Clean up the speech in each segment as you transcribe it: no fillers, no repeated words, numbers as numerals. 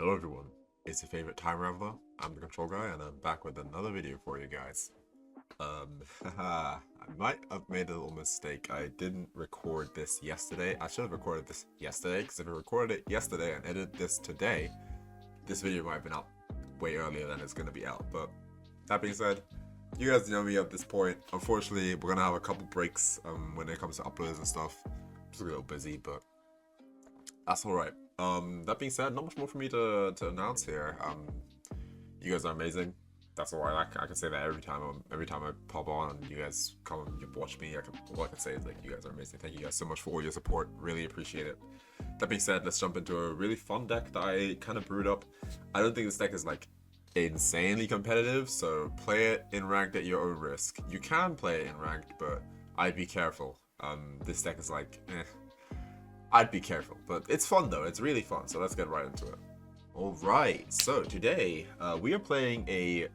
Hello everyone, it's your favorite time Raveler. I'm the control guy and I'm back with another video for you guys. I might have made a little mistake. I didn't record this yesterday. I should have recorded this yesterday, because if I recorded it yesterday and edited this today, this video might have been out way earlier than it's going to be out. But that being said, you guys know me at this point. Unfortunately, we're going to have a couple breaks when it comes to uploads and stuff. I'm just a little busy, but that's alright. That being said, not much more for me to announce here. You guys are amazing. That's all I can say that every time I pop on and you guys come and you watch me. All I can say is, like, you guys are amazing. Thank you guys so much for all your support. Really appreciate it. That being said, let's jump into a really fun deck that I kind of brewed up. I don't think this deck is like insanely competitive, so play it in ranked at your own risk. You can play it in ranked, but I'd be careful. This deck is like, I'd be careful, but it's fun though. It's really fun, so let's get right into it. Alright, so today we are playing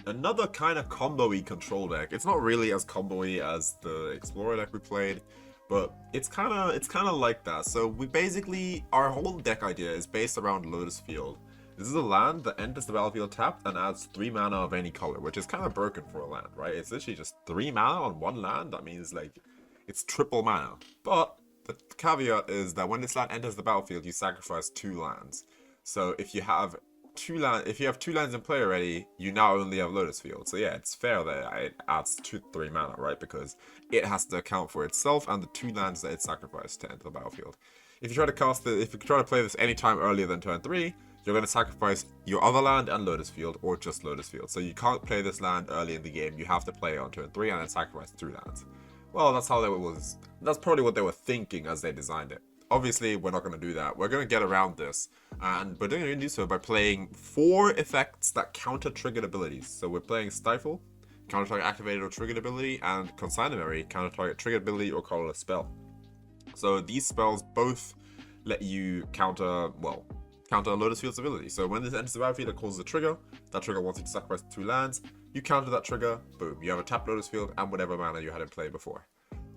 another kind of combo-y control deck. It's not really as combo-y as the Explorer deck we played, but it's kind of like that. So we basically, our whole deck idea is based around Lotus Field. This is a land that enters the battlefield tapped and adds 3 mana of any color, which is kind of broken for a land, right? It's literally just 3 mana on one land. That means, like, it's triple mana. But the caveat is that when this land enters the battlefield, you sacrifice 2 lands. So if you have 2 lands in play already, you now only have Lotus Field. So yeah, it's fair that it adds 3 mana, right? Because it has to account for itself and the 2 lands that it sacrificed to enter the battlefield. If you try to play this anytime earlier than turn 3, you're going to sacrifice your other land and Lotus Field, or just Lotus Field. So you can't play this land early in the game. You have to play it on turn 3 and then sacrifice 2 lands. Well, that's probably what they were thinking as they designed it. Obviously, we're not going to do that. We're going to get around this, and we're going to do so by playing 4 effects that counter-triggered abilities. So we're playing Stifle, counter-target activated or triggered ability, and Consign, counter-target triggered ability or colorless spell. So these spells both let you counter Lotus Field's ability. So when this enters the battlefield, it causes a trigger. That trigger wants you to sacrifice 2 lands. You counter that trigger, boom. You have a tapped Lotus Field and whatever mana you had in play before.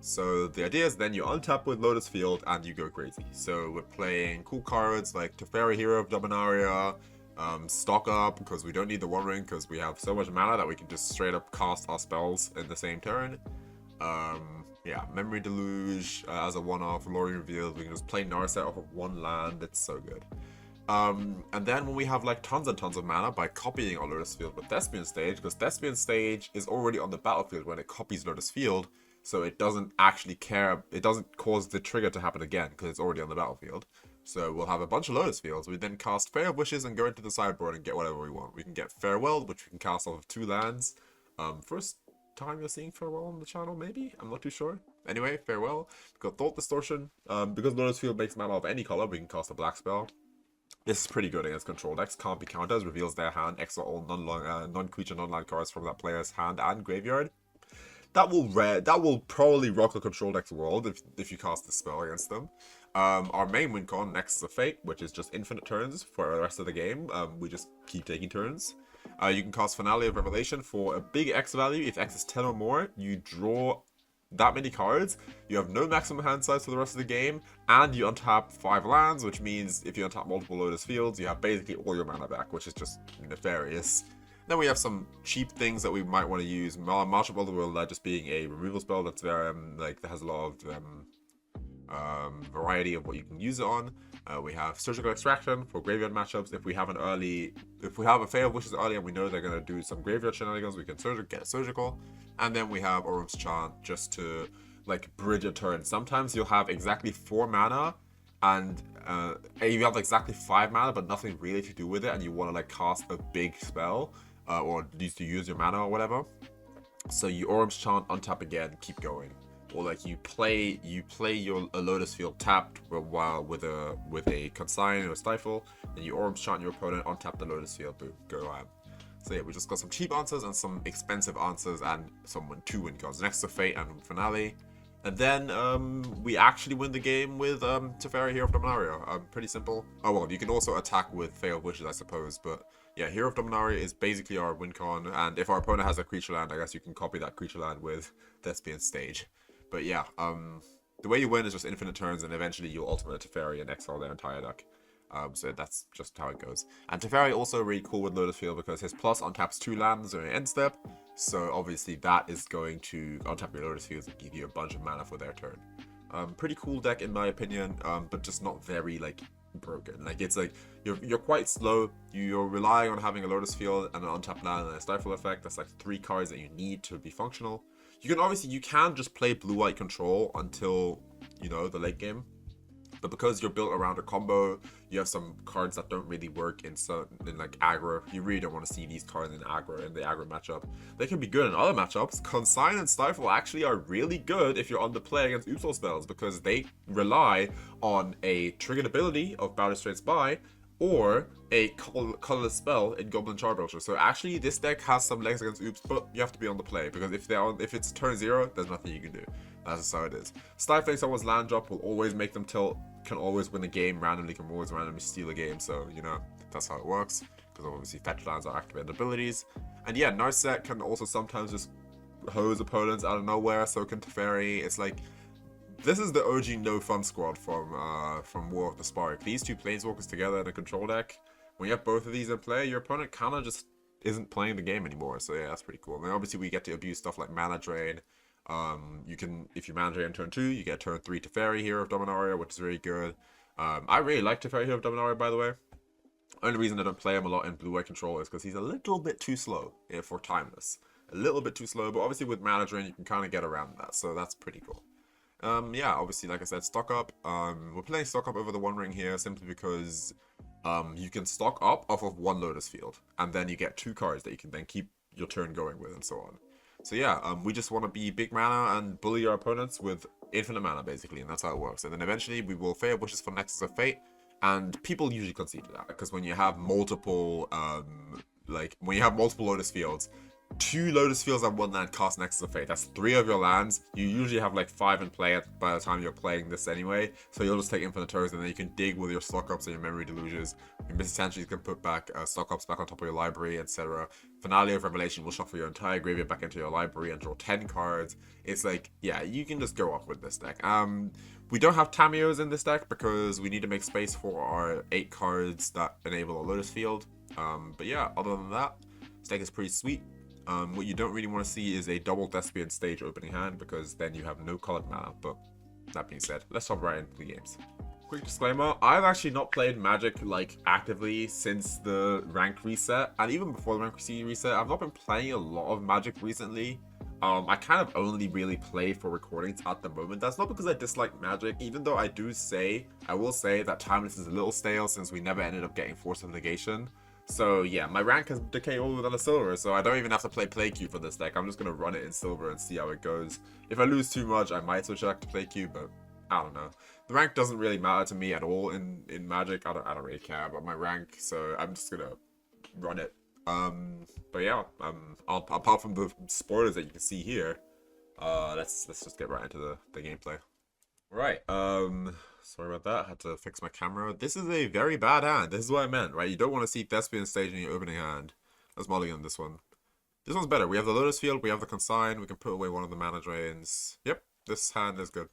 So the idea is then you untap with Lotus Field and you go crazy. So we're playing cool cards like Teferi, Hero of Dominaria, stock up because we don't need the One Ring because we have so much mana that we can just straight up cast our spells in the same turn. Yeah, Memory Deluge as a one-off, Lórien Revealed. We can just play Narset off of 1 land. It's so good. And then when we have like tons and tons of mana by copying our Lotus Field with Thespian Stage, because Thespian Stage is already on the battlefield when it copies Lotus Field. So it doesn't actually care, it doesn't cause the trigger to happen again because it's already on the battlefield. So we'll have a bunch of Lotus Fields. We then cast Fae of Wishes and go into the sideboard and get whatever we want. We can get Farewell, which we can cast off of 2 lands. First time you're seeing Farewell on the channel, maybe? I'm not too sure. Anyway, Farewell. We've got Thought Distortion. Because Lotus Field makes mana of any color, we can cast a black spell. This is pretty good against control decks. Can't be countered. Reveals their hand. Exile all non-creature, non-land cards from that player's hand and graveyard. That will probably rock the control deck's world if you cast this spell against them. Our main win con, Nexus of Fate, which is just infinite turns for the rest of the game. We just keep taking turns. You can cast Finale of Revelation for a big X value. If X is 10 or more, you draw that many cards. You have no maximum hand size for the rest of the game, and you untap 5 lands, which means if you untap multiple Lotus Fields, you have basically all your mana back, which is just nefarious. Then we have some cheap things that we might want to use. March of Otherworldly just being a removal spell that's very that has a lot of variety of what you can use it on. We have Surgical Extraction for graveyard matchups. If we have a Fae of Wishes early and we know they're gonna do some graveyard shenanigans, we can get a Surgical. And then we have Orim's Chant just to like bridge a turn. Sometimes you'll have exactly 4 mana and you have exactly 5 mana but nothing really to do with it, and you want to like cast a big spell. Or needs to use your mana or whatever. So you Orim's Chant, untap again, keep going. Or like you play your Lotus Field tapped while with a Consign or a Stifle, and you Orim's Chant your opponent, untap the Lotus Field, boom, go on. So yeah, we just got some cheap answers and some expensive answers and some 2 win cards, Nexus of Fate and Finale. And then we actually win the game with Teferi, Hero of Dominaria. Pretty simple. Oh well, you can also attack with Fae of Wishes, I suppose, but yeah, Hero of Dominaria is basically our win con, and if our opponent has a creature land, I guess you can copy that creature land with Thespian Stage. But yeah, the way you win is just infinite turns, and eventually you'll ultimate Teferi and exile their entire deck. So that's just how it goes. And Teferi also really cool with Lotus Field because his plus untaps 2 lands during end step. So obviously that is going to untap your Lotus Fields and give you a bunch of mana for their turn. Pretty cool deck in my opinion, but just not very like broken. Like it's like you're quite slow. You're relying on having a Lotus Field and an untapped land and a Stifle effect. That's like 3 cards that you need to be functional. You can just play blue-white control until, you know, the late game. But because you're built around a combo, you have some cards that don't really work in like aggro. You really don't want to see these cards in the aggro matchup. They can be good in other matchups. Consign and Stifle actually are really good if you're on the play against Utsol spells because they rely on a triggered ability of Battle Straight Spy or a colorless spell in Goblin Charbelcher. So actually this deck has some legs against Oops, but you have to be on the play because if it's turn 0, there's nothing you can do. That's just how it is. Stifling someone's land drop will always make them tilt, can always win a game randomly, can always randomly steal a game, so you know, that's how it works. Because obviously fetch lands are activated abilities. And yeah, Narset can also sometimes just hose opponents out of nowhere, so can Teferi. It's like, this is the OG no fun squad from War of the Spark. These two planeswalkers together in a control deck, when you have both of these in play, your opponent kind of just isn't playing the game anymore. So yeah, that's pretty cool. And then obviously we get to abuse stuff like mana drain. You can, if you mana drain turn 2, you get turn 3 Teferi Hero of Dominaria, which is really good. I really like Teferi Hero of Dominaria, by the way. Only reason I don't play him a lot in blue-white control is because he's a little bit too slow for Timeless. A little bit too slow, but obviously with mana drain you can kind of get around that, so that's pretty cool. Yeah, obviously, like I said, stock up. We're playing stock up over the One Ring here simply because you can stock up off of 1 Lotus Field, and then you get 2 cards that you can then keep your turn going with, and so on. So yeah, we just want to be big mana and bully our opponents with infinite mana, basically, and that's how it works. And then eventually we will Fae of Wishes for Nexus of Fate, and people usually concede to that, because when you have multiple, when you have multiple Lotus Fields, 2 Lotus Fields and 1 land cost Nexus of Fate. That's 3 of your lands. You usually have like 5 in play by the time you're playing this anyway. So you'll just take infinite turns and then you can dig with your stock ups and your memory deluges. Your Misty Sanctuaries can put back stock ups back on top of your library, etc. Finale of Revelation will shuffle your entire graveyard back into your library and draw 10 cards. It's like, yeah, you can just go off with this deck. We don't have Tamios in this deck because we need to make space for our 8 cards that enable a Lotus Field. But yeah, other than that, this deck is pretty sweet. What you don't really want to see is a double Thespian stage opening hand because then you have no colored mana. But that being said, let's hop right into the games. Quick disclaimer, I've actually not played Magic like actively since the rank reset, and even before the rank reset, I've not been playing a lot of Magic recently. I kind of only really play for recordings at the moment. That's not because I dislike Magic, even though I will say that Timeless is a little stale since we never ended up getting Force of Negation. So yeah, my rank has decayed older than a silver, so I don't even have to play Play-Q for this deck. I'm just going to run it in silver and see how it goes. If I lose too much, I might switch back to Play-Q, but I don't know. The rank doesn't really matter to me at all in Magic. I don't really care about my rank, so I'm just going to run it. But yeah, apart from the spoilers that you can see here, let's just get right into the gameplay. Right, sorry about that, I had to fix my camera. This is a very bad hand, this is what I meant, right? You don't want to see Thespian stage in your opening hand. Let's mulligan this one. This one's better, we have the Lotus Field, we have the Consign, we can put away one of the mana drains. Yep, this hand is good.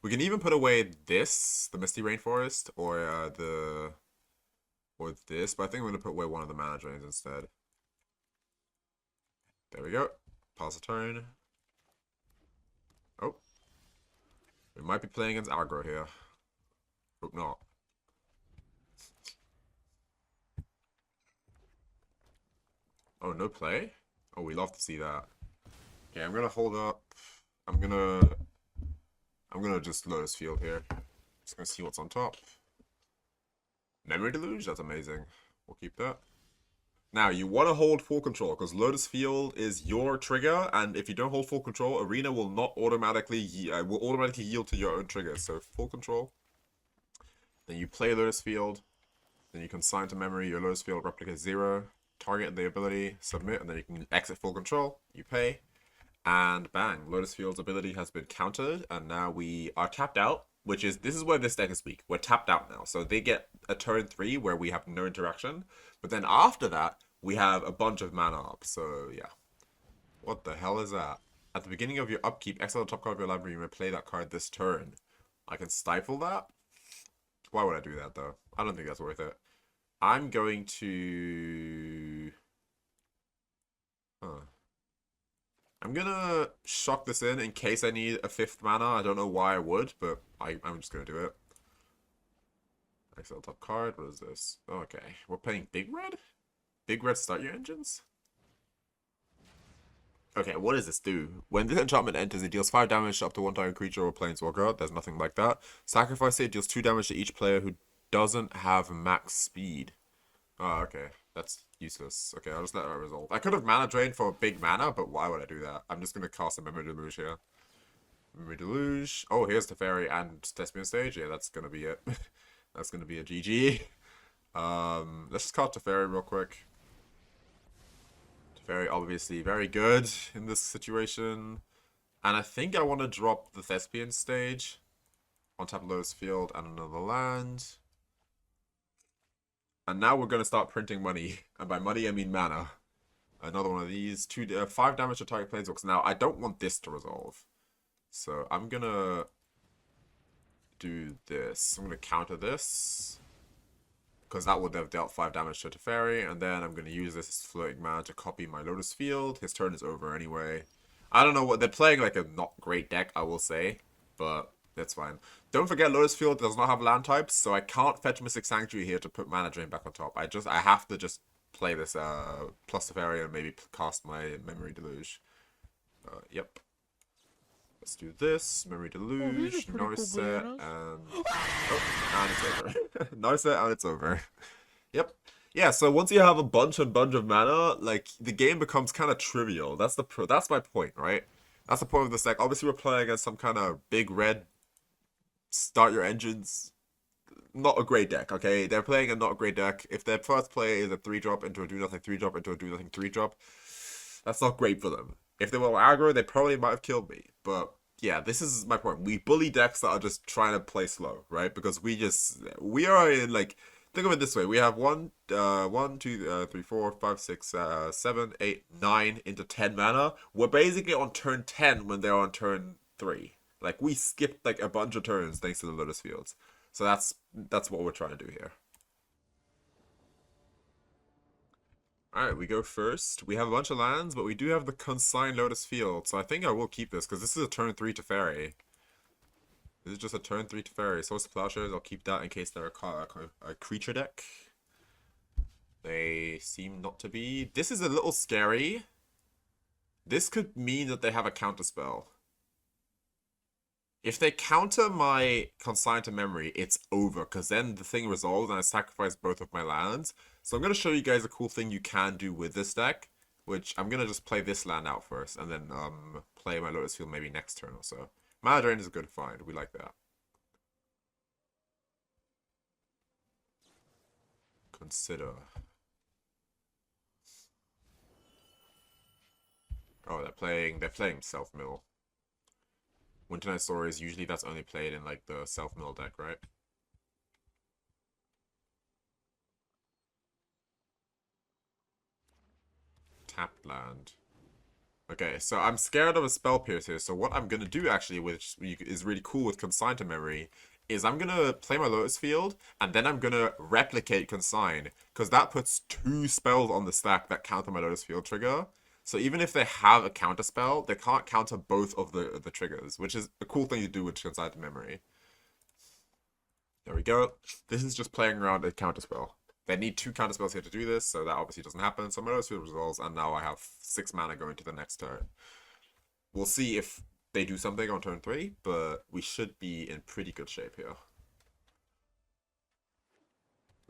We can even put away this, the Misty Rainforest, or this, but I think I'm going to put away one of the mana drains instead. There we go, pause the turn. Oh. We might be playing against aggro here. Hope not. Oh, no play? Oh, we love to see that. Okay, I'm gonna hold up. I'm gonna just Lotus Field here. Just gonna see what's on top. Memory Deluge? That's amazing. We'll keep that. Now, you want to hold full control, because Lotus Field is your trigger, and if you don't hold full control, Arena will not automatically yield to your own trigger. So, full control. Then you play Lotus Field. Then you consign to memory your Lotus Field replica 0. Target the ability, submit, and then you can exit full control. You pay. And bang, Lotus Field's ability has been countered, and now we are tapped out. This is where this deck is weak. We're tapped out now. So they get a turn 3 where we have no interaction. But then after that, we have a bunch of mana up. So yeah. What the hell is that? At the beginning of your upkeep, exile the top card of your library. You may play that card this turn. I can stifle that. Why would I do that, though? I don't think that's worth it. I'm going to... Huh. I'm gonna shock this in case I need a 5th mana. I don't know why I would, but I'm just gonna do it. Excel top card. What is this? Oh, okay. We're playing Big Red? Big Red start your engines? Okay, what does this do? When this enchantment enters, it deals 5 damage to up to 1 target creature or planeswalker. There's nothing like that. Sacrifice it, deals 2 damage to each player who doesn't have max speed. Oh, okay. That's useless. Okay, I'll just let that resolve. I could have mana drained for a big mana, but why would I do that? I'm just going to cast a Memory Deluge here. Memory Deluge. Oh, here's Teferi and Thespian stage. Yeah, that's going to be it. That's going to be a GG. Let's just cast Teferi real quick. Teferi, obviously, very good in this situation. And I think I want to drop the Thespian stage on top of Lotus Field and another land. And now we're going to start printing money. And by money, I mean mana. Another one of these. 5 damage to target planeswalkers. Now, I don't want this to resolve. So I'm going to do this. I'm going to counter this. Because that would have dealt 5 damage to Teferi. And then I'm going to use this floating mana to copy my Lotus Field. His turn is over anyway. I don't know what... They're playing like a not great deck, I will say. But... that's fine. Don't forget, Lotus Field does not have land types, so I can't fetch Mystic Sanctuary here to put mana drain back on top. I have to just play this plus Teferi and maybe cast my Memory Deluge. Yep. Let's do this. Memory Deluge, Narset, and... oh, and it's over. Narset, and it's over. Yep. Yeah, so once you have a bunch of mana, like, the game becomes kind of trivial. That's my point, right? That's the point of this deck. Obviously, we're playing against some kind of big red start your engines. Not a great deck, okay? They're playing a not great deck. If their first play is a 3-drop into a do-nothing 3-drop into a do-nothing 3-drop, that's not great for them. If they were aggro, they probably might have killed me. But yeah, this is my point. We bully decks that are just trying to play slow, right? Because we are in, like, think of it this way. We have 1, 2, 3, 4, 5, 6, 7, 8, 9 into 10 mana. We're basically on turn 10 when they're on turn 3. Like, we skipped, like, a bunch of turns thanks to the Lotus Fields. So that's what we're trying to do here. Alright, we go first. We have a bunch of lands, but we do have the Consign Lotus Field. So I think I will keep this, because this is a turn 3 Teferi. This is just a turn 3 Teferi. So it's Plowshares. I'll keep that in case they're a creature deck. They seem not to be. This is a little scary. This could mean that they have a counterspell. If they counter my Consign to Memory, it's over, because then the thing resolves and I sacrifice both of my lands. So I'm going to show you guys a cool thing you can do with this deck, which I'm going to just play this land out first, and then play my Lotus Field maybe next turn or so. Mana Drain is a good find, we like that. Consider. Oh, they're playing Self-Mill. Winter Night Stories, usually that's only played in, like, the Self-Mill deck, right? Tapped land. Okay, so I'm scared of a Spell Pierce here, so what I'm gonna do, actually, which is really cool with Consign to Memory, is I'm gonna play my Lotus Field, and then I'm gonna replicate Consign, because that puts 2 spells on the stack that counter my Lotus Field trigger. So even if they have a counter spell, they can't counter both of the triggers, which is a cool thing to do with Consign to Memory. There we go. This is just playing around a counter spell. They need 2 counter spells here to do this, so that obviously doesn't happen. So my Lotus Field resolves, and now I have 6 mana going to the next turn. We'll see if they do something on turn 3, but we should be in pretty good shape here.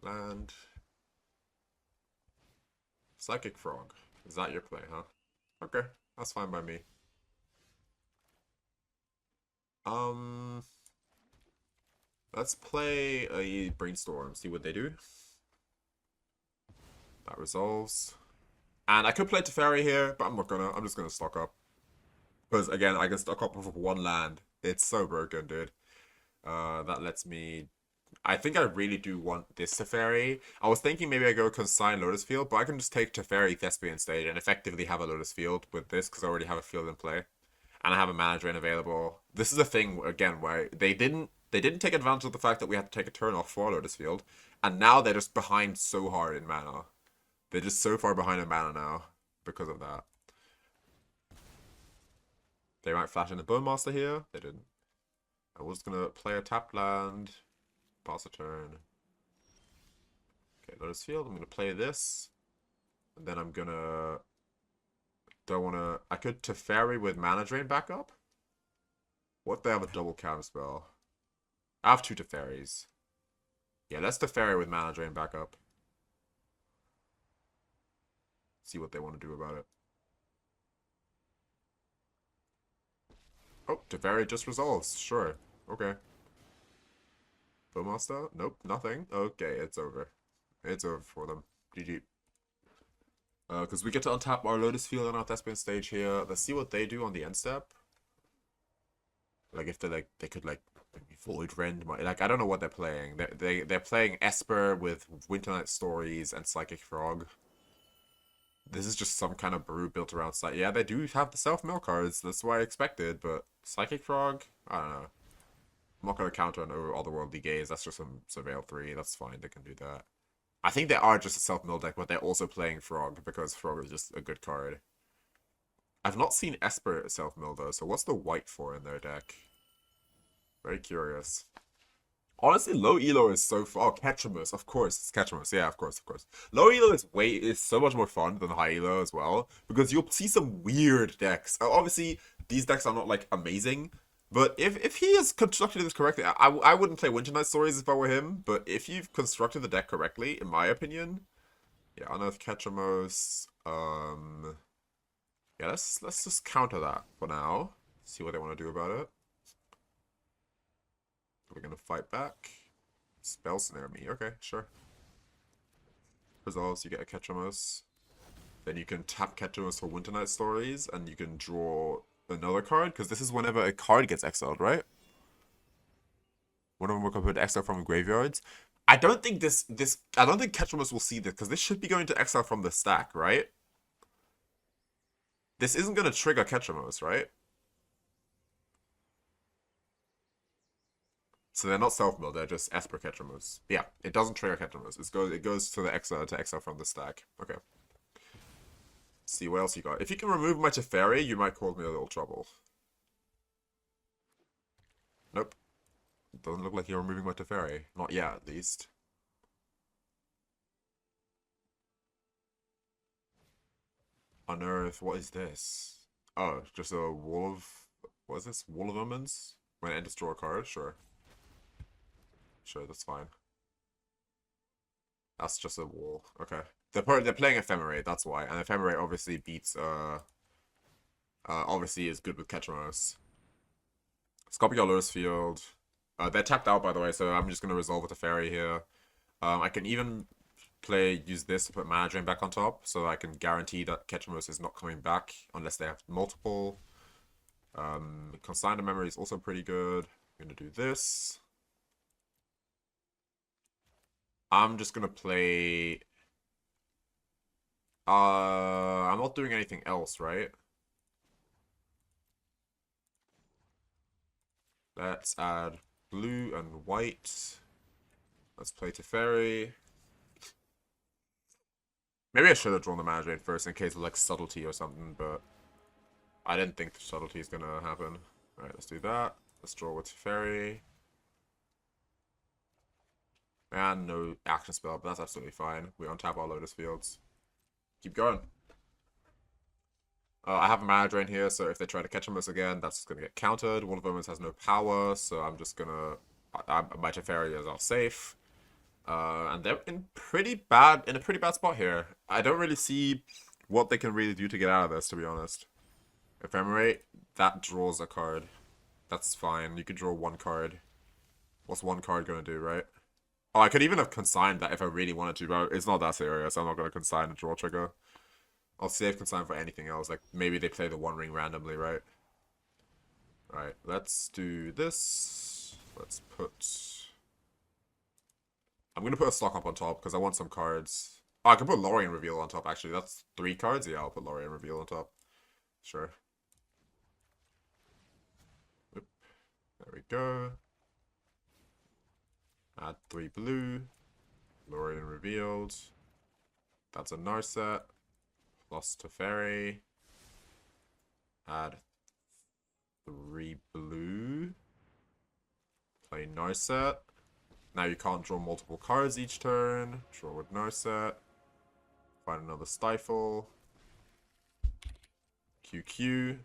Land. Psychic Frog. Is that your play, huh? Okay, that's fine by me. Let's play a Brainstorm, see what they do. That resolves. And I could play Teferi here, but I'm not gonna. I'm just gonna stock up. Because, again, I can stock up with 1 land. It's so broken, dude. That lets me... I think I really do want this Teferi. I was thinking maybe I go Consign Lotus Field, but I can just take Teferi Thespian stage and effectively have a Lotus Field with this, because I already have a field in play. And I have a mana drain available. This is a thing, again, where they didn't They didn't take advantage of the fact that we had to take a turn off for Lotus Field, and now they're just behind so hard in mana. They're just so far behind in mana now because of that. They might flash in the Bone Master here. They didn't. I was gonna play a tapped land, pass a turn. Okay, Lotus Field. I'm gonna play this, and then I'm gonna. Don't wanna. I could Teferi with Mana Drain backup. What if they have a double cam spell? I have 2 Teferis. Yeah, let's Teferi with Mana Drain backup. See what they want to do about it. Oh, Teferi just resolves. Sure. Okay. Bowmaster? Nope, nothing. Okay, it's over. It's over for them. GG. Because we get to untap our Lotus Field on our Thespian stage here. Let's see what they do on the end step. Like, if they could, like, maybe Void Rend. Like, I don't know what they're playing. They're playing Esper with Winternight Stories and Psychic Frog. This is just some kind of brew built around Psychic. Yeah, they do have the self-mill cards. That's what I expected, but Psychic Frog? I don't know. I'm not going to counter an Otherworldly Gaze. That's just some Surveil 3. That's fine. They can do that. I think they are just a self-mill deck, but they're also playing Frog because Frog is just a good card. I've not seen Esper self-mill though, so what's the white for in their deck? Very curious. Honestly, low elo is so far. Oh, Ketramose, of course. It's Ketramose. Yeah, of course, of course. Low elo is so much more fun than high elo as well, because you'll see some weird decks. Obviously, these decks are not like amazing, but if he has constructed this correctly, I wouldn't play Winternight Stories if I were him. But if you've constructed the deck correctly, in my opinion, yeah, Unearth Ketramose. Yeah, let's just counter that for now. See what they want to do about it. We're gonna fight back. Spell Snare me. Okay, sure. Resolves, you get a Ketramose. Then you can tap Ketramose for Winternight Stories, and you can draw another card, because this is whenever a card gets exiled, right? One of them will come to exile from graveyards. I don't think I don't think Ketramose will see this, because this should be going to exile from the stack, right? This isn't going to trigger Ketramose, right? So they're not self-mill, they're just Esper Ketramose. Yeah, it doesn't trigger Ketramose. It goes to the exile from the stack. Okay. Let's see what else you got. If you can remove my Teferi, you might cause me a little trouble. Nope. Doesn't look like you're removing my Teferi. Not yet, at least. Unearth, what is this? Oh, just a wall of... What is this? Wall of Omens? When it enters draw a card? Sure. Sure, that's fine. That's just a wall. Okay. They're playing Ephemerate, that's why. And Ephemerate obviously beats, obviously is good with Ketramose. Scorpio Lotus Field. They're tapped out, by the way, so I'm just going to resolve with a Fairy here. I can even use this to put Mana Drain back on top, so I can guarantee that Ketramose is not coming back unless they have multiple. Consign to Memory is also pretty good. I'm going to do this. I'm just gonna play... I'm not doing anything else, right? Let's add blue and white. Let's play Teferi. Maybe I should have drawn the Mana Drain first in case of like subtlety or something, but I didn't think the subtlety is gonna happen. Alright, let's do that. Let's draw with Teferi. And no action spell, but that's absolutely fine. We untap our Lotus Fields. Keep going. I have a Mana Drain here, so if they try to catch us again, that's going to get countered. One of them has no power, so I'm just going to... my Teferi is all safe. And they're in a pretty bad spot here. I don't really see what they can really do to get out of this, to be honest. Ephemerate, that draws a card. That's fine. You could draw one card. What's one card going to do, right? Oh, I could even have consigned that if I really wanted to, but it's not that serious. I'm not going to consign a draw trigger. I'll save consign for anything else. Like, maybe they play the One Ring randomly, right? Alright, let's do this. Let's put... I'm going to put a stock up on top, because I want some cards. Oh, I can put Lórien Revealed on top, actually. That's 3 cards? Yeah, I'll put Lórien Revealed on top. Sure. Oop. There we go. Add 3 blue. Lórien Revealed. That's a Narset. Plus Teferi. Add 3 blue. Play Narset. Now you can't draw multiple cards each turn. Draw with Narset. Find another Stifle. QQ.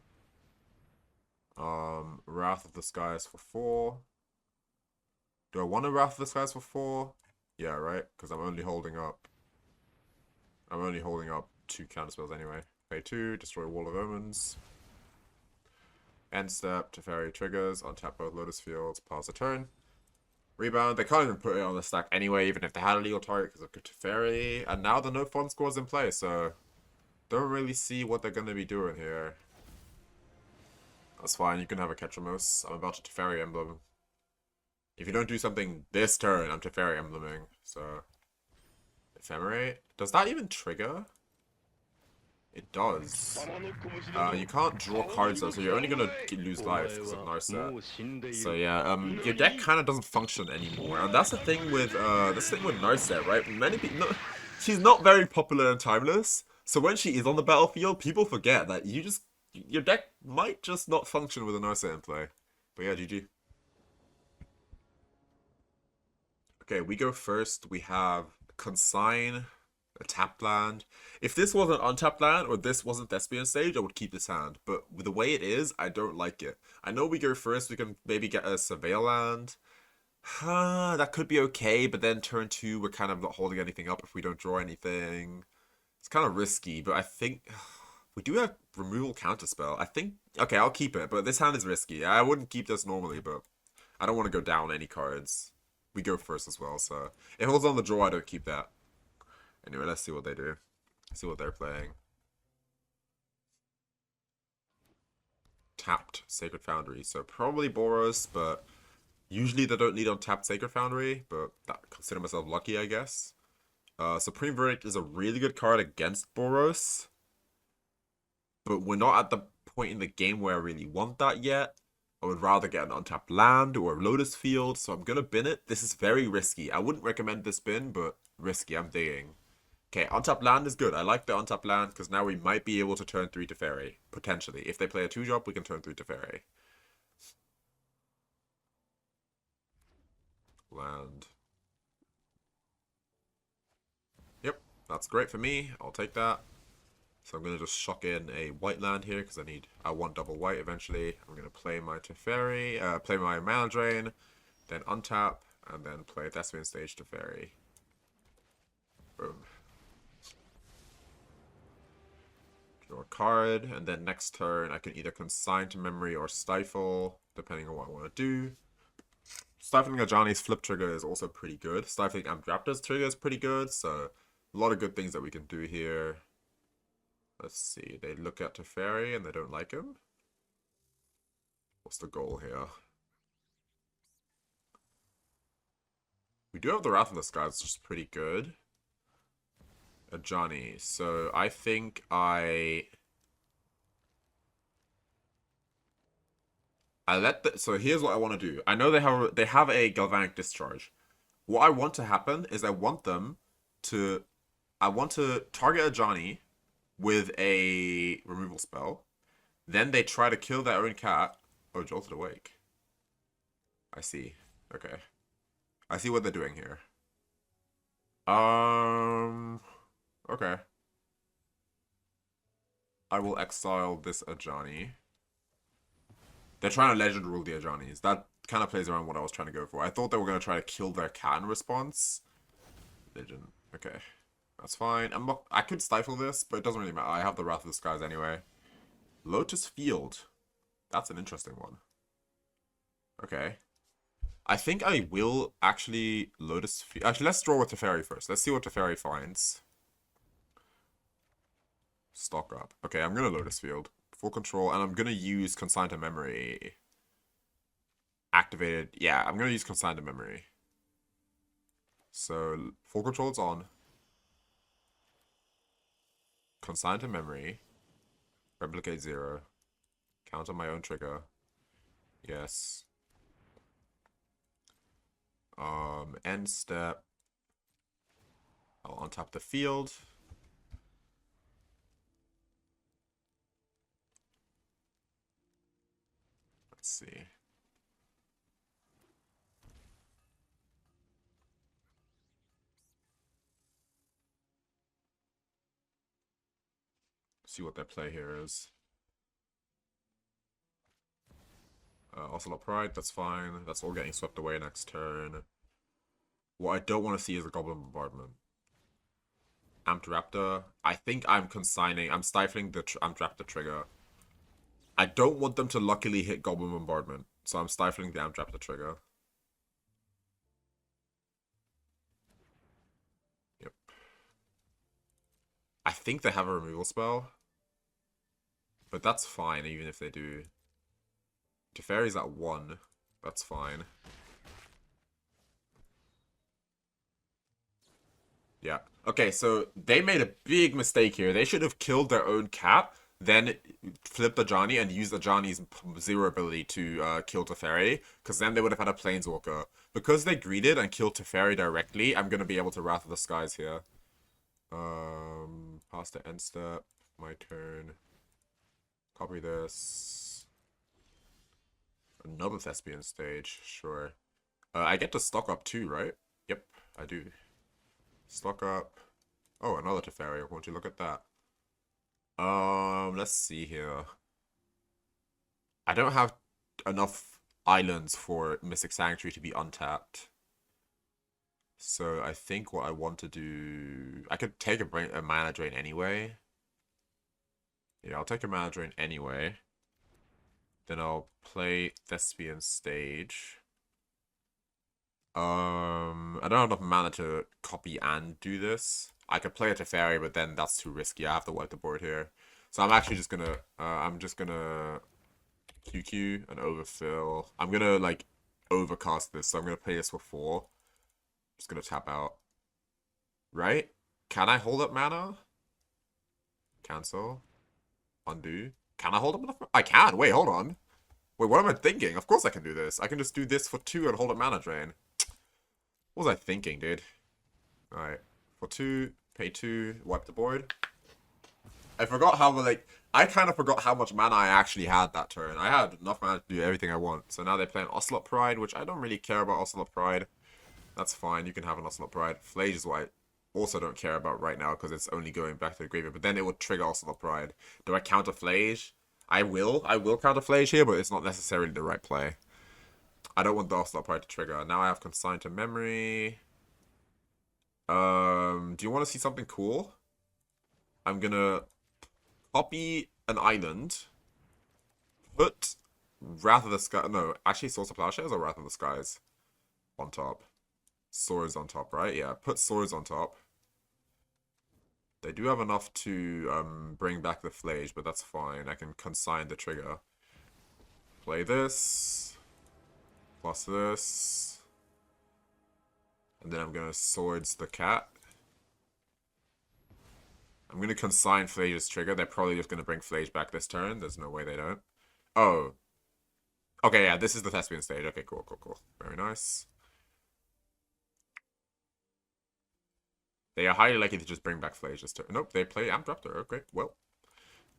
Wrath of the Skies for 4. Do I want a Wrath of the Skies for 4? Yeah, right? Because I'm only holding up 2 counterspells anyway. Pay 2, destroy Wall of Omens. End step, Teferi triggers, untap both Lotus Fields, pause a turn. Rebound, they can't even put it on the stack anyway, even if they had a legal target because of Teferi. And now the no fun squad's in play, so don't really see what they're going to be doing here. That's fine, you can have a Ketramose. I'm about to Teferi Emblem. If you don't do something this turn, I'm Teferi Embleming, so... Ephemerate? Does that even trigger? It does. You can't draw cards though, so you're only gonna lose life because of Narset. So yeah, your deck kind of doesn't function anymore, and that's the thing with Narset, right? Many people, she's not very popular and timeless. So when she is on the battlefield, people forget that your deck might just not function with a Narset in play. But yeah, GG. Okay, we go first. We have Consign, a tapped land. If this wasn't untapped land or this wasn't Thespian stage, I would keep this hand. But with the way it is, I don't like it. I know we go first, we can maybe get a Surveil land. That could be okay, but then turn 2, we're kind of not holding anything up if we don't draw anything. It's kind of risky, but I think... We do have removal counterspell. I think... Okay, I'll keep it, but this hand is risky. I wouldn't keep this normally, but I don't want to go down any cards. We go first as well, so... If it holds on the draw, I don't keep that. Anyway, let's see what they do. See what they're playing. Tapped Sacred Foundry. So probably Boros, but usually they don't need untapped Sacred Foundry, but I consider myself lucky, I guess. Supreme Verdict is a really good card against Boros, but we're not at the point in the game where I really want that yet. I would rather get an untapped land or a Lotus Field, so I'm gonna bin it. This is very risky. I wouldn't recommend this bin, but risky. I'm digging. Okay, untapped land is good. I like the untapped land because now we might be able to turn 3 Teferi. Potentially. If they play a 2-drop, we can turn 3 Teferi. Land. Yep, that's great for me. I'll take that. So I'm going to just shock in a white land here because I want double white eventually. I'm going to play my Teferi, play my Mana Drain, then untap, and then play Thespian Stage Teferi. Boom. Draw a card, and then next turn I can either Consign to Memory or Stifle, depending on what I want to do. Stifling Ajani's flip trigger is also pretty good. Stifling Amdrapta's trigger is pretty good, so a lot of good things that we can do here. Let's see, they look at Teferi and they don't like him. What's the goal here? We do have the Wrath of the Skies, which is pretty good. Ajani. So I think so here's what I want to do. I know they have a Galvanic Discharge. What I want to happen is I want to target Ajani with a removal spell. Then they try to kill their own cat. Oh, Jolted Awake. I see. Okay. I see what they're doing here. Okay. I will exile this Ajani. They're trying to legend rule the Ajanis. That kind of plays around what I was trying to go for. I thought they were going to try to kill their cat in response. They didn't. Okay. That's fine. I could stifle this, but it doesn't really matter. I have the Wrath of the Skies anyway. Lotus Field. That's an interesting one. Okay. I think I will actually Lotus Field. Actually, let's draw with Teferi first. Let's see what Teferi finds. Stock up. Okay, I'm going to Lotus Field. Full control, and I'm going to use Consign to Memory. Activated. Yeah, I'm going to use Consign to Memory. So, full control is on. Consign to Memory. Replicate 0. Counter my own trigger. Yes. End step. I'll untap the field. Let's see. See what their play here is. Ocelot Pride, that's fine. That's all getting swept away next turn. What I don't want to see is a Goblin Bombardment. Amped Raptor. I think I'm consigning. I'm stifling the Amped Raptor trigger. I don't want them to luckily hit Goblin Bombardment. So I'm stifling the Amped Raptor trigger. Yep. I think they have a removal spell. But that's fine, even if they do. Teferi's at 1. That's fine. Yeah. Okay, so they made a big mistake here. They should have killed their own cat, then flipped Ajani and used Ajani's 0 ability to kill Teferi, because then they would have had a Planeswalker. Because they greeded and killed Teferi directly, I'm going to be able to Wrath of the Skies here. Past the end step. My turn. Copy this. Another Thespian stage, sure. I get to stock up too, right? Yep, I do. Stock up. Oh, another Teferi. Won't you look at that? Let's see here. I don't have enough islands for Mystic Sanctuary to be untapped. So I think what I want to do... I could take a mana drain anyway. Yeah, I'll take a mana drain anyway. Then I'll play Thespian stage. I don't have enough mana to copy and do this. I could play a Teferi, but then that's too risky. I have to wipe the board here. So I'm actually just gonna, QQ and overfill. I'm gonna, like, overcast this. So I'm gonna play this for 4. Just gonna tap out. Right? Can I hold up mana? Cancel. Undo. Can I hold up enough? I can. Wait, hold on. Wait, what am I thinking? Of course I can do this. I can just do this for 2 and hold up mana drain. What was I thinking, dude? Alright. For 2, pay 2, wipe the board. I forgot how, like, I kind of forgot how much mana I actually had that turn. I had enough mana to do everything I want. So now they play an Ocelot Pride, which I don't really care about Ocelot Pride. That's fine. You can have an Ocelot Pride. Flage is what I also don't care about right now because it's only going back to the graveyard. But then it would trigger Ocelot Pride. Do I counter Flage? I will counter Flage here, but it's not necessarily the right play. I don't want the Ocelot Pride to trigger. Now I have Consign to Memory. Do you want to see something cool? I'm gonna copy an island. Put Wrath of the Sky. No, actually Source of Plowshares or Wrath of the Skies on top. Swords on top, right? Yeah, put swords on top. They do have enough to bring back the Flage, but that's fine. I can consign the trigger. Play this. Plus this. And then I'm going to swords the cat. I'm going to consign Flage's trigger. They're probably just going to bring Flage back this turn. There's no way they don't. Oh. Okay, yeah, this is the Thespian stage. Okay, cool, cool, cool. Very nice. They are highly likely to just bring back Flage this turn. Nope, they play Amped Raptor. Okay, well.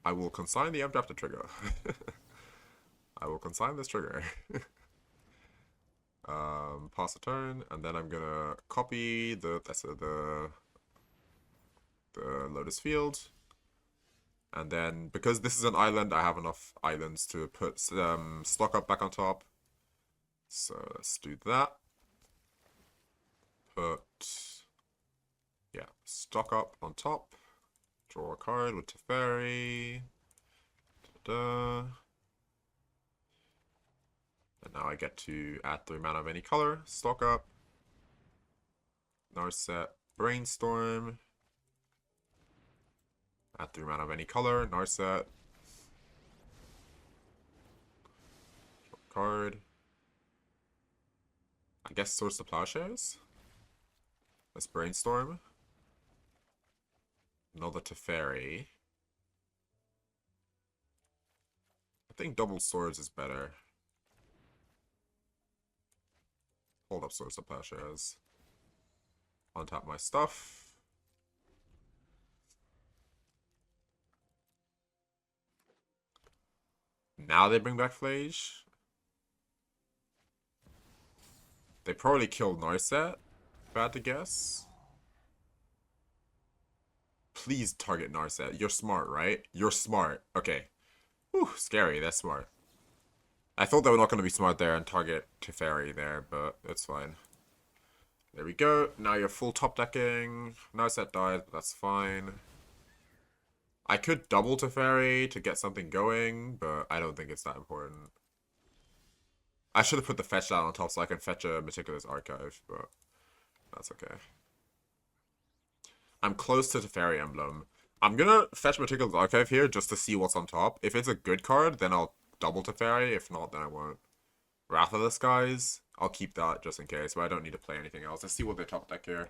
I will consign the Amped Raptor trigger. I will consign this trigger. Pass a turn, and then I'm gonna copy the Lotus Field. And then, because this is an island, I have enough islands to put stock up back on top. So let's do that. Put... yeah, stock up on top. Draw a card with Teferi. Da-da. And now I get to add 3 mana of any color. Stock up. Narset. Brainstorm. Add 3 mana of any color. Narset. Card. I guess Source the Plowshares. Let's Brainstorm. Another Teferi. I think double swords is better. Hold up source of Plowshares. Untap my stuff. Now they bring back Flage. They probably killed Narset. Bad to guess. Please target Narset. You're smart, right? You're smart. Okay. Whew, scary. That's smart. I thought they were not going to be smart there and target Teferi there, but it's fine. There we go. Now you're full top decking. Narset died, but that's fine. I could double Teferi to get something going, but I don't think it's that important. I should have put the fetch down on top so I can fetch a Meticulous Archive, but that's okay. I'm close to Teferi Emblem. I'm gonna fetch Meticulous Archive here just to see what's on top. If it's a good card, then I'll double Teferi. If not, then I won't. Wrath of the Skies, I'll keep that just in case, but I don't need to play anything else. Let's see what they top deck here.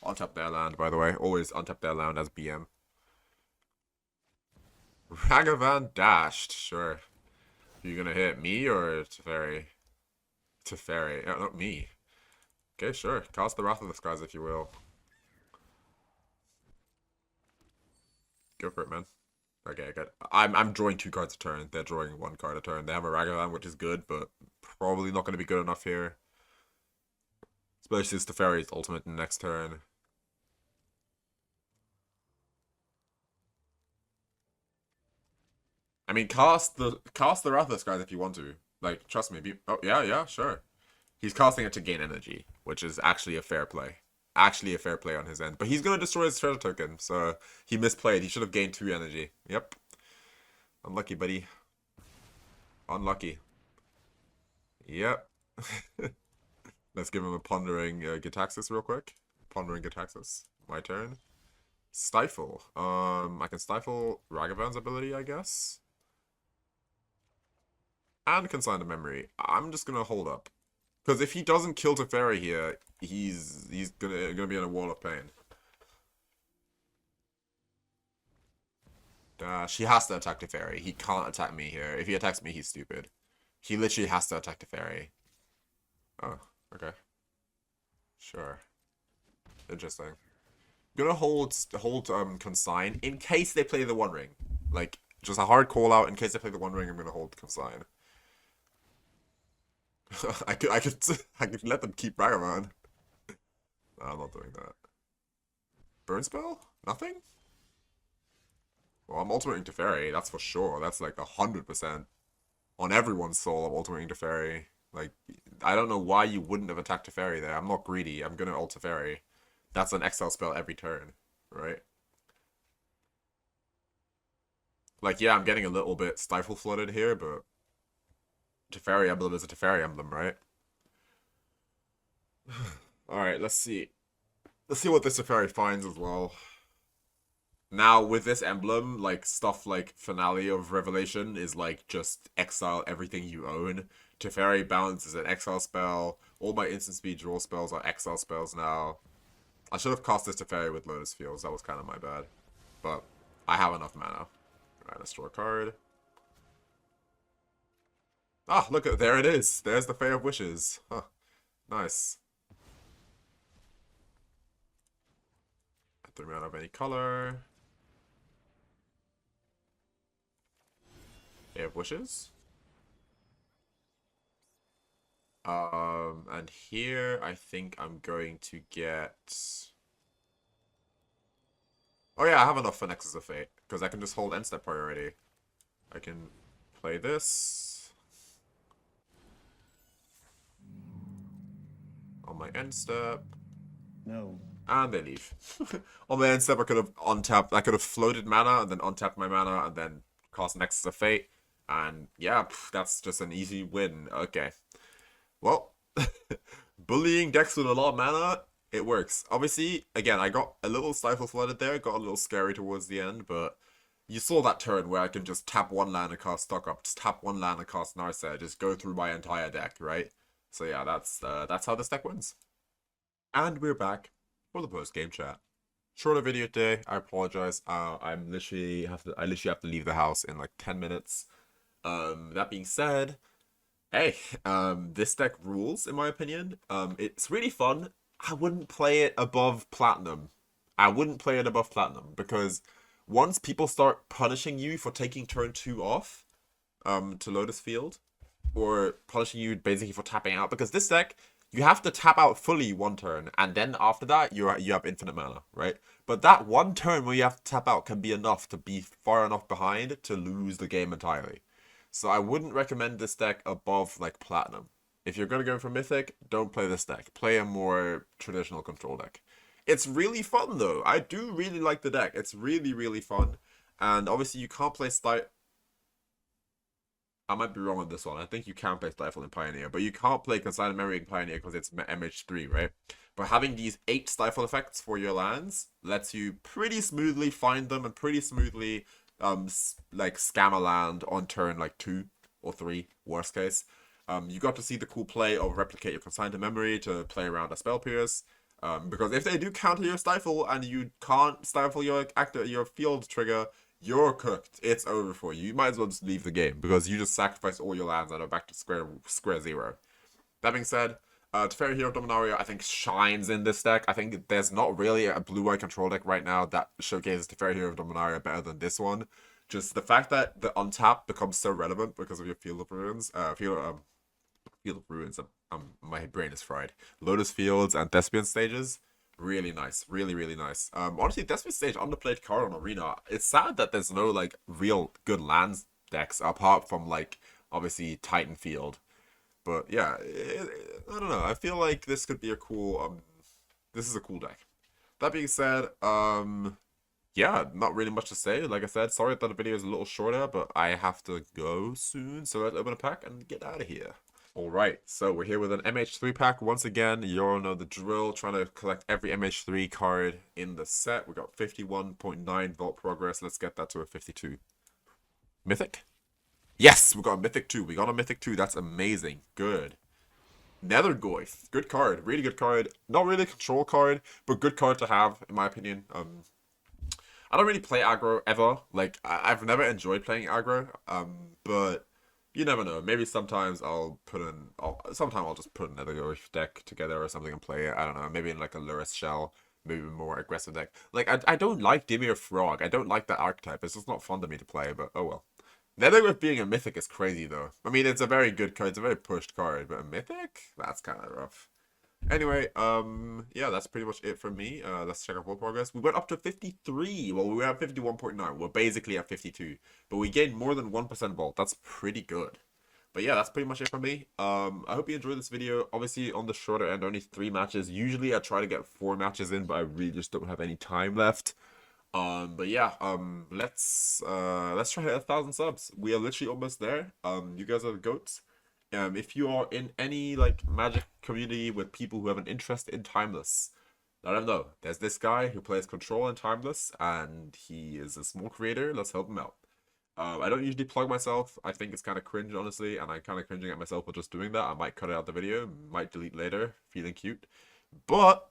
Untap their land, by the way. Always untap their land as BM. Ragavan dashed, sure. You gonna hit me or Teferi? Teferi, not me. Okay, sure. Cast the Wrath of the Skies if you will. Go for it, man. Okay, good. I'm drawing 2 cards a turn. They're drawing 1 card a turn. They have a Ragavan, which is good, but probably not going to be good enough here. Especially since Teferi's ultimate in the next turn. I mean, cast the Wrath of the Skies if you want to. Like, trust me. Oh, yeah, sure. He's casting it to gain energy, which is actually a fair play. Actually a fair play on his end. But he's going to destroy his treasure token, so he misplayed. He should have gained 2 energy. Yep. Unlucky, buddy. Unlucky. Yep. Let's give him a Pondering Gitaxis real quick. Pondering Gitaxis. My turn. Stifle. I can stifle Ragavan's ability, I guess. And Consign to Memory. I'm just going to hold up. Because if he doesn't kill Teferi here, he's gonna be in a wall of pain. Dash. He has to attack Teferi. He can't attack me here. If he attacks me, he's stupid. He literally has to attack Teferi. Oh, okay. Sure. Interesting. I'm gonna hold Consign in case they play the One Ring. Like, just a hard call out in case they play the One Ring. I'm gonna hold Consign. I could let them keep Ragavan. No, I'm not doing that. Burn spell? Nothing? Well, I'm ultimating Teferi, that's for sure. That's like 100% on everyone's soul. I'm ultimating Teferi. Like, I don't know why you wouldn't have attacked Teferi there. I'm not greedy. I'm gonna ult Teferi. That's an exile spell every turn, right? Like, yeah, I'm getting a little bit stifle flooded here, but Teferi Emblem is a Teferi Emblem, right? Alright, let's see. Let's see what this Teferi finds as well. Now, with this emblem, like, stuff like Finale of Revelation is like, just exile everything you own. Teferi Balance is an exile spell. All my instant speed draw spells are exile spells now. I should have cast this Teferi with Lotus Fields. That was kind of my bad. But I have enough mana. Alright, let's draw a card. Ah, look, there it is. There's the Fae of Wishes. Huh. Nice. I threw me out of any color. Fae of Wishes. And here I think I'm going to get... Oh yeah, I have enough for Nexus of Fate, because I can just hold end step priority. I can play this. On my end step. No. And they leave. On my end step, I could have untapped. I could have floated mana and then untapped my mana and then cast Nexus of Fate. And yeah, that's just an easy win. Okay. Well, bullying decks with a lot of mana, it works. Obviously, again, I got a little stifle flooded there. Got a little scary towards the end, but you saw that turn where I can just tap one land and cast Stock Up. Just tap one land and cast Narset. Just go through my entire deck, right? So yeah, that's how this deck wins. And we're back for the post-game chat. Shorter video today. I apologize. I literally have to leave the house in like 10 minutes. That being said, Hey, this deck rules in my opinion. It's really fun. I wouldn't play it above Platinum. I wouldn't play it above Platinum because once people start punishing you for taking turn 2 off, to Lotus Field, or punishing you basically for tapping out, because this deck, you have to tap out fully one turn, and then after that, you have infinite mana, right? But that one turn where you have to tap out can be enough to be far enough behind to lose the game entirely. So I wouldn't recommend this deck above, like, Platinum. If you're going to go for Mythic, don't play this deck. Play a more traditional control deck. It's really fun, though. I do really like the deck. It's really, really fun. And obviously, you can't play I might be wrong on this one. I think you can play Stifle in Pioneer, but you can't play Consign and Memory in Pioneer because it's MH3, right? But having these 8 Stifle effects for your lands lets you pretty smoothly find them and pretty smoothly like scam a land on turn like 2 or 3, worst case. You got to see the cool play of replicate your Consign to Memory to play around a Spell Pierce. Because if they do counter your Stifle and you can't Stifle your field trigger, you're cooked. It's over for you. You might as well just leave the game because you just sacrificed all your lands and are back to square zero. That being said, Teferi Hero of Dominaria I think shines in this deck. I think there's not really a blue-white control deck right now that showcases Teferi Hero of Dominaria better than this one. Just the fact that the untap becomes so relevant because of your Field of Ruins. Field of Ruins. My brain is fried. Lotus Fields and Thespian stages. Really nice. Really, really nice. Honestly, Thespian stage underplayed card on Arena. It's sad that there's no like real good lands decks apart from like obviously Titan Field. But yeah, I don't know. I feel like this could be a cool this is a cool deck. That being said, yeah, not really much to say. Like I said, sorry that the video is a little shorter, but I have to go soon. So let's open a pack and get out of here. Alright, so we're here with an MH3 pack. Once again, you all know the drill, trying to collect every MH3 card in the set. We got 51.9 Vault Progress. Let's get that to a 52. Mythic? Yes, we got a Mythic 2. We got a Mythic 2. That's amazing. Good. Nethergoyf. Good card. Really good card. Not really a control card, but good card to have, in my opinion. I don't really play aggro ever. Like, I've never enjoyed playing aggro. But you never know. Maybe sometimes I'll just put another Nethergoyf deck together or something and play it. I don't know. Maybe in like a Luris Shell, maybe a more aggressive deck. Like I don't like Dimir Frog. I don't like that archetype. It's just not fun to me to play. But oh well. Nethergoyf being a mythic is crazy though. I mean, it's a very good card. It's a very pushed card, but a mythic? That's kind of rough. Anyway, yeah, that's pretty much it from me. Let's check our full progress. We went up to 53. Well, we were at 51.9. We're basically at 52. But we gained more than 1% vault. That's pretty good. But yeah, that's pretty much it from me. I hope you enjoyed this video. Obviously, on the shorter end, only 3 matches. Usually, I try to get 4 matches in, but I really just don't have any time left. But yeah, let's try to hit 1,000 subs. We are literally almost there. You guys are the goats. If you are in any like Magic community with people who have an interest in Timeless, let them know. There's this guy who plays Control in Timeless, and he is a small creator. Let's help him out. I don't usually plug myself. I think it's kind of cringe, honestly, and I'm kind of cringing at myself for just doing that. I might cut it out the video, might delete later, feeling cute. But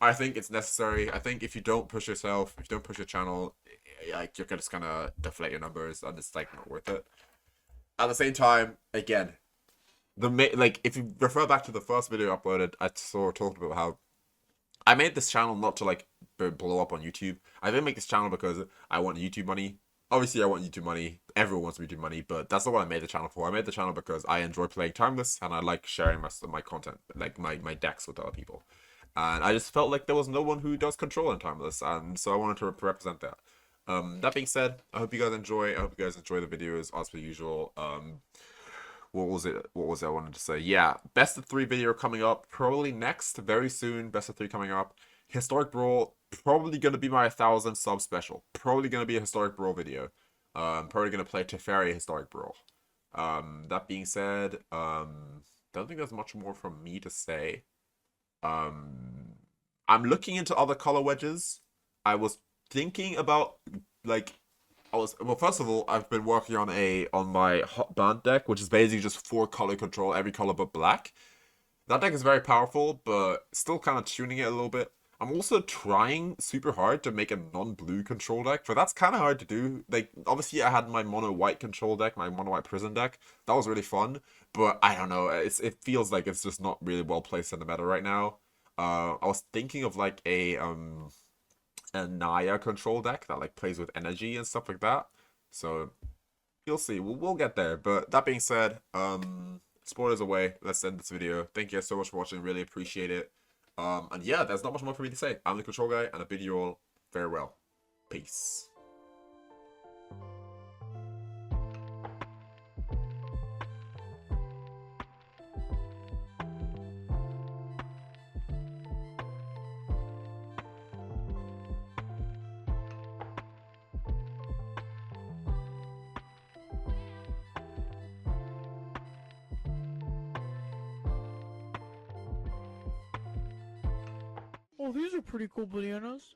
I think it's necessary. I think if you don't push yourself, if you don't push your channel, like you're just gonna deflate your numbers, and it's like not worth it. At the same time, again, like if you refer back to the first video I uploaded, I talked about how I made this channel not to like blow up on YouTube. I didn't make this channel because I want YouTube money. Obviously, I want YouTube money. Everyone wants YouTube money, but that's not what I made the channel for. I made the channel because I enjoy playing Timeless and I like sharing my content, like my decks with other people. And I just felt like there was no one who does Control in Timeless, and so I wanted to represent that. That being said, I hope you guys enjoy. I hope you guys enjoy the videos as per usual. What was it I wanted to say? Yeah, best of 3 video coming up probably next, very soon. Best of 3 coming up. Historic Brawl, probably gonna be my 1,000 sub special. Probably gonna be a Historic Brawl video. Probably gonna play Teferi Historic Brawl. That being said, don't think there's much more from me to say. I'm looking into other color wedges. I was thinking about like well, first of all, I've been working on my Hot Band deck, which is basically just 4 color control, every color but black. That deck is very powerful, but still kind of tuning it a little bit. I'm also trying super hard to make a non-blue control deck, but that's kind of hard to do. Like, obviously I had my mono-white control deck, my mono-white prison deck. That was really fun, but I don't know. It feels like it's just not really well placed in the meta right now. I was thinking of like a Naya control deck that like plays with energy and stuff like that. So you'll see. We'll get there. But that being said, spoilers away. Let's end this video. Thank you guys so much for watching. Really appreciate it. And yeah, there's not much more for me to say. I'm the control guy, and I bid you all farewell. Peace. Oh, these are pretty cool bananas.